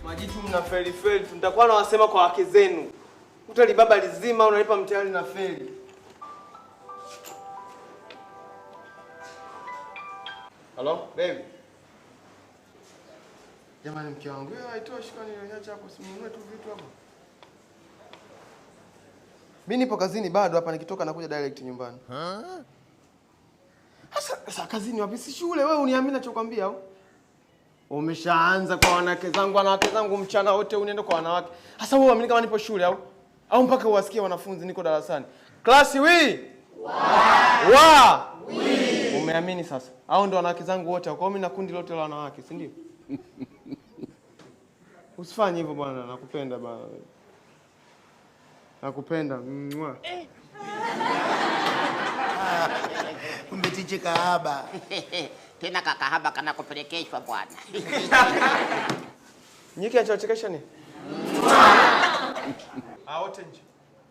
Majitu mna feli. Nitakuwa nawasema kwa wake zenu. Utali baba lizima unalipa mtihani na feli. Hello, baby. Jamani mke wangu, wewe haitoshi kwani niacha hapo simunue tu vitu hapo. Mimi nipo kazini bado hapa, nikitoka nakuja direct nyumbani. Sasa kazini wapi? Si shule. Wewe uniamini ninachokwambia au? Umeshaanza kwa wanawake zangu mchana wote unaenda kwa wanawake. Sasa wewe uamini kama nipo shule au? Au mpaka uwasikie wanafunzi niko darasani. Klasi wi? Wa. Umeamini sasa? Au ndo wanawake zangu wote kwa mimi na kundi lote la wanawake, si ndio? Usifanye hivyo bwana, nakupenda bwana. Nakupenda. Kumbe tiche kahaba. Tena kakahaba kana kupelekeshwa bwana. Nyiki anachekesha ni? Wote nje.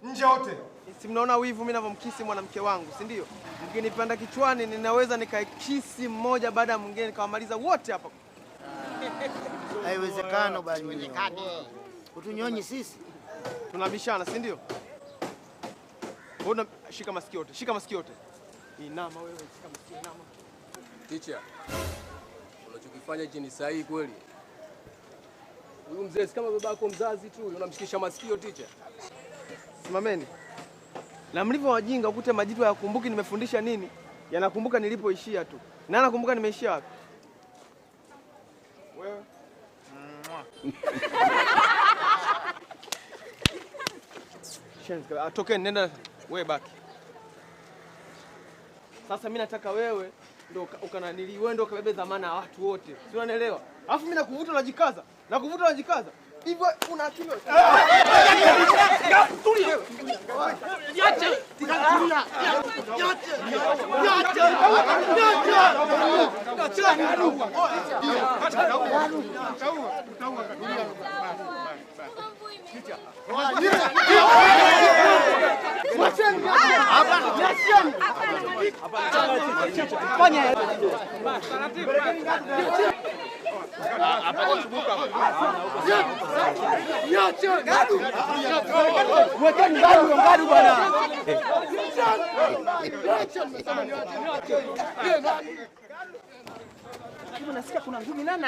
Nje wote. Si mnaona wivu mimi ninavyomkisi mwanamke wangu, si ndio? Mkinipanda kichwani ninaweza nikaikisi mmoja baada ya mwingine nikawamaliza wote hapa. Haiwezekani bali. Utunyonyi sisi. Tunabishana, si ndio? Mbona shika masikio yote. Shika masikio yote. Inama wewe, shika masikio inama. Teacher. Unachokifanya hichi ni sahihi kweli? Huyu mzee si kama babako mzazi tu, unamshikisha masikio teacher. Simameni. Na mlivyo wajinga ukute majitu hayakumbuki nimefundisha nini, yanakumbuka nilipoishia tu. Na nakumbuka nimeishia wapi? Wewe. Shenzi, tokeni nenda wewe baki. Sasa mimi nataka wewe ndio ukananili, wewe ndio kabebe dhamana ya watu wote. Si unanielewa? Alafu mimi nakuvuta unajikaza. Hivyo una akili wewe. Tulia. Niache. Nasikia kuna ngumi nani?